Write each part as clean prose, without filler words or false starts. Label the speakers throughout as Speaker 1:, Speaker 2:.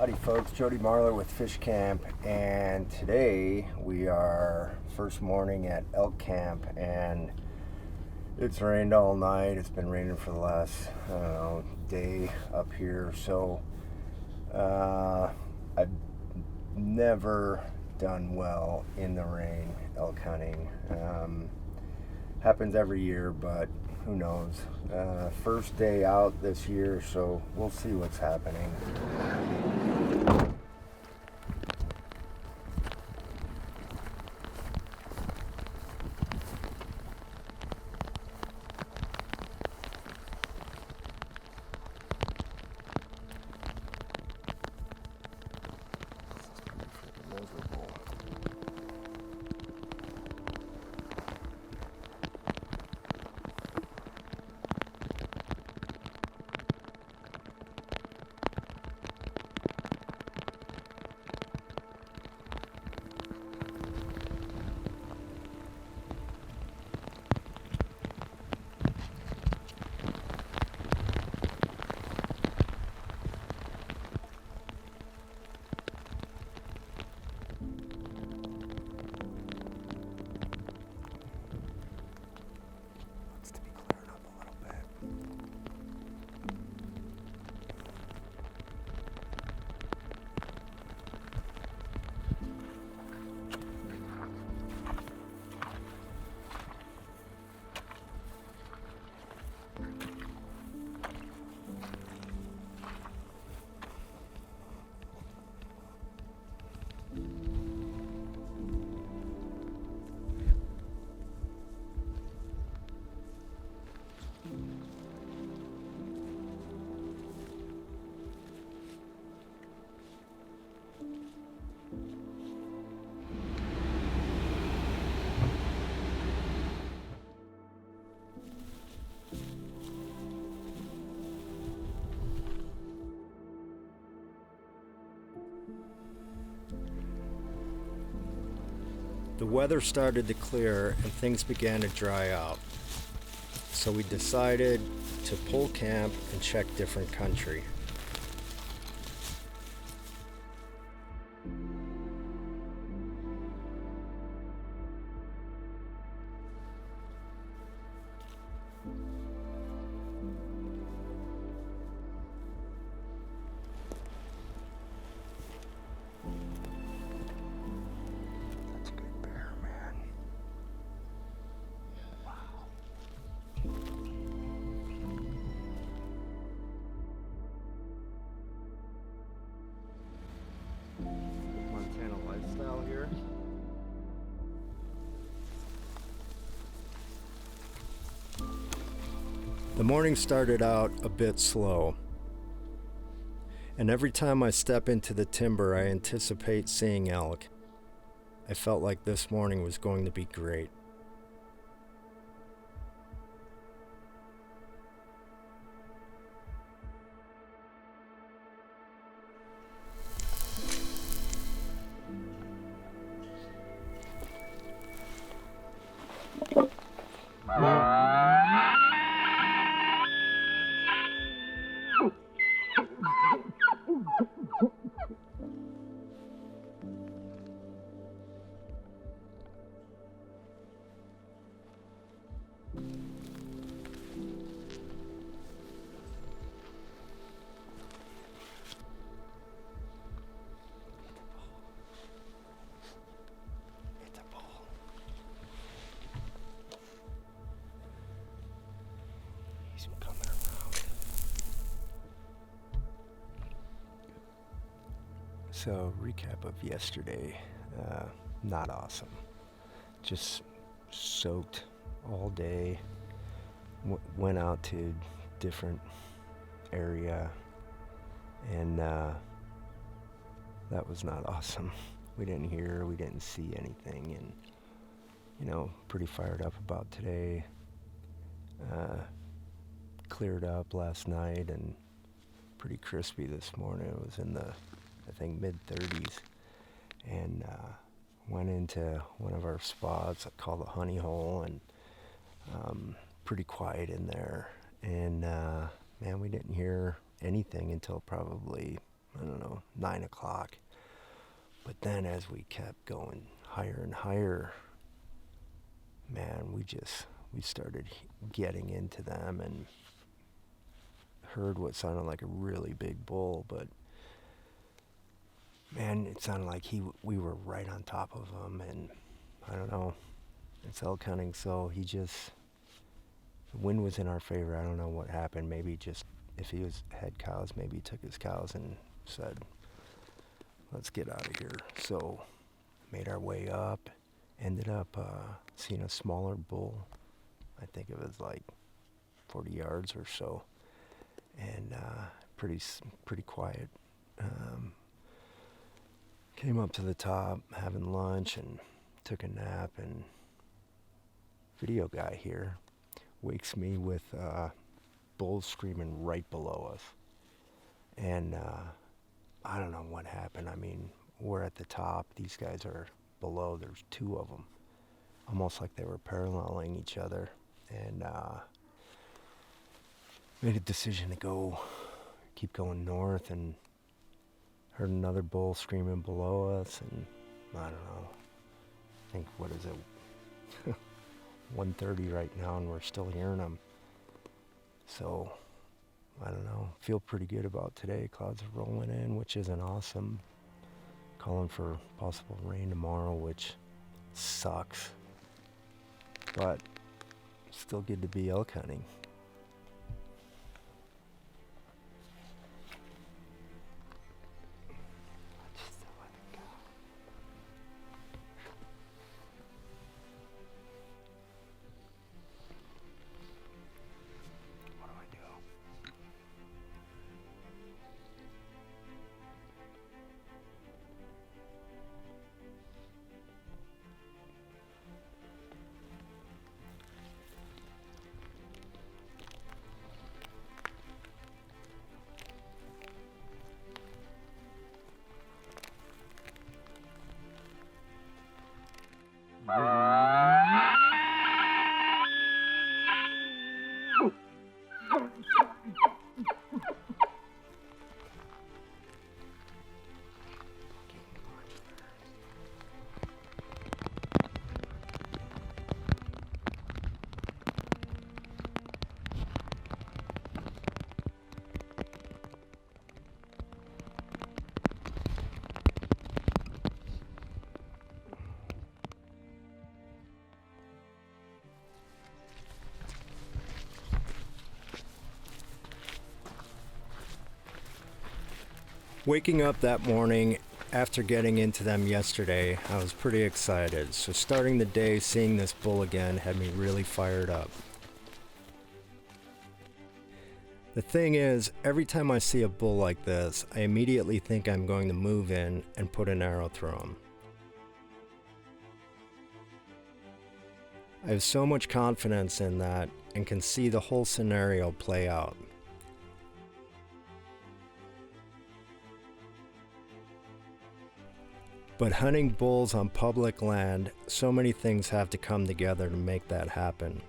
Speaker 1: Howdy folks, Jody Marler with Fishcamp, and today we are first morning at Elk Camp, and it's rained all night. It's been raining for the last, day up here, so I've never done well in the rain elk hunting. Happens every year, but who knows. First day out this year, so we'll see what's happening. The weather started to clear and things began to dry out. So we decided to pull camp and check different country. Here. The morning started out a bit slow, and every time I step into the timber I anticipate seeing elk. I felt like this morning was going to be great. So, recap of yesterday, not awesome. Just soaked all day, went out to different area, and that was not awesome. We didn't hear, we didn't see anything, and, pretty fired up about today. Cleared up last night and pretty crispy this morning. It was in the mid-30s, and went into one of our spots called the honey hole, and pretty quiet in there, and man, we didn't hear anything until probably I don't know, 9 o'clock. But then as we kept going higher and higher, man, we started getting into them and heard what sounded like a really big bull, but man, it sounded like we were right on top of him, and I don't know, it's elk hunting, so the wind was in our favor. I don't know what happened. Maybe just if he had cows, maybe he took his cows and said, let's get out of here. So made our way up, ended up seeing a smaller bull. I think it was like 40 yards or so, and pretty quiet. Came up to the top, having lunch, and took a nap, and video guy here wakes me with bulls screaming right below us. And I don't know what happened. I mean, we're at the top. These guys are below. There's two of them, almost like they were paralleling each other. And made a decision to keep going north, and heard another bull screaming below us. And I don't know. I think, what is it? 1:30 right now, and we're still hearing them. So I don't know. Feel pretty good about today. Clouds are rolling in, which isn't awesome. Calling for possible rain tomorrow, which sucks. But still good to be elk hunting. Waking up that morning after getting into them yesterday, I was pretty excited. So starting the day seeing this bull again had me really fired up. The thing is, every time I see a bull like this, I immediately think I'm going to move in and put an arrow through him. I have so much confidence in that and can see the whole scenario play out. But hunting bulls on public land, so many things have to come together to make that happen.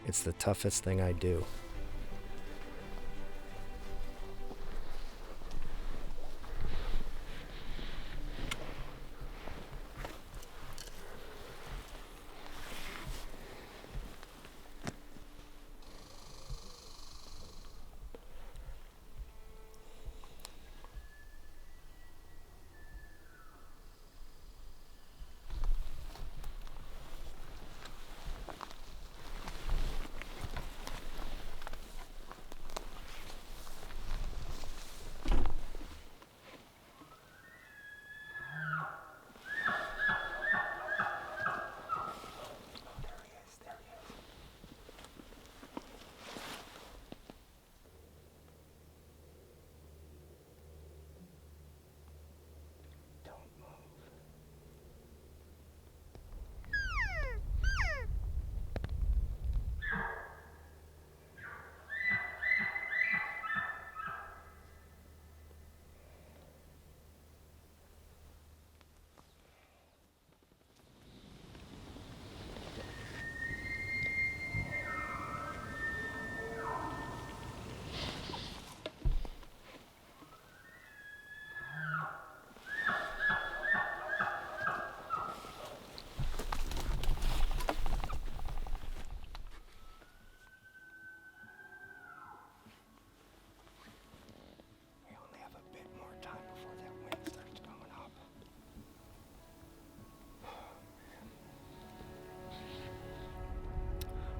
Speaker 1: It's the toughest thing I do.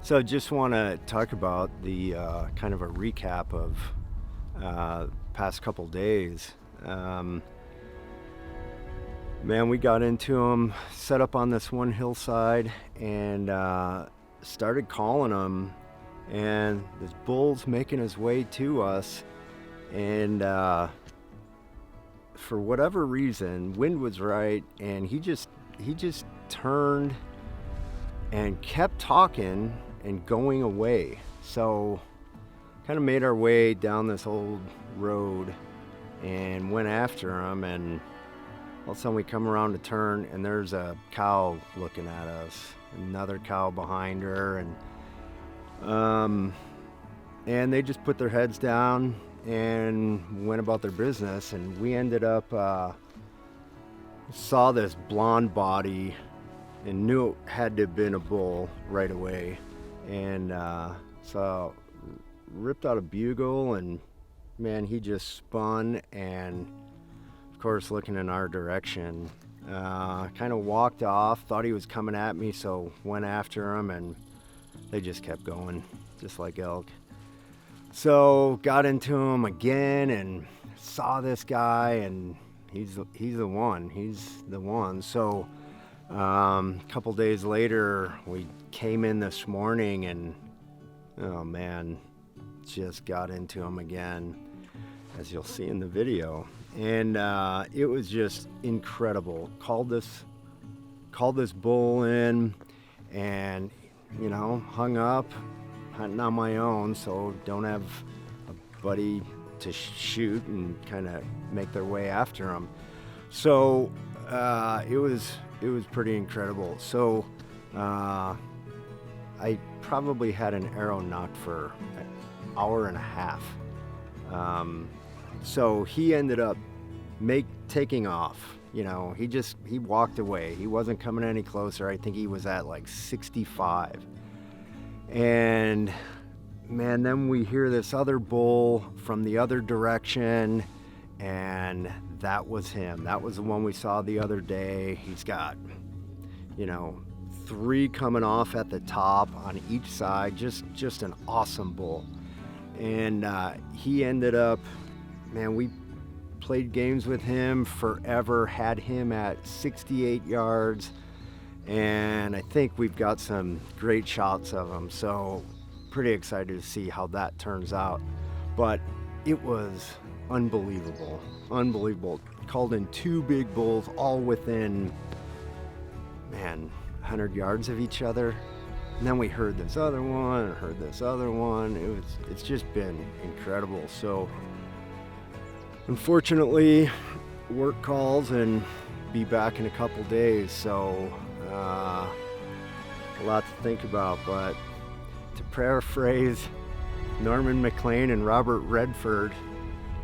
Speaker 1: So just want to talk about the kind of a recap of past couple days. Man, we got into them, set up on this one hillside, and started calling them. And this bull's making his way to us, and for whatever reason, wind was right, and he just turned and kept talking and going away. So kind of made our way down this old road and went after him, and all of a sudden we come around to turn and there's a cow looking at us, another cow behind her, and they just put their heads down and went about their business. And we ended up saw this blonde body and knew it had to have been a bull right away, and so ripped out a bugle, and man, he just spun and of course looking in our direction, kind of walked off, thought he was coming at me, so went after him, and they just kept going just like elk. So got into him again and saw this guy, and he's the one. So a couple days later we came in this morning, and oh man, just got into him again, as you'll see in the video, and it was just incredible. Called this bull in, and hung up, hunting on my own, so don't have a buddy to shoot and kind of make their way after him. So it was pretty incredible. So I probably had an arrow knocked for an hour and a half. So he ended up taking off. He walked away. He wasn't coming any closer. I think he was at like 65. And man, then we hear this other bull from the other direction, and that was him. That was the one we saw the other day. He's got, 3 coming off at the top on each side. Just an awesome bull. And he ended up, man, we played games with him forever, had him at 68 yards, and I think we've got some great shots of him, so pretty excited to see how that turns out. But it was unbelievable. Called in 2 big bulls, all within, man, 100 yards of each other. And then we heard this other one, It's just been incredible. So unfortunately, work calls and be back in a couple days, so a lot to think about. But to paraphrase Norman McLean and Robert Redford,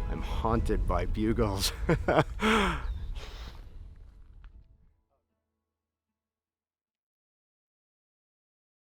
Speaker 1: I'm haunted by bugles.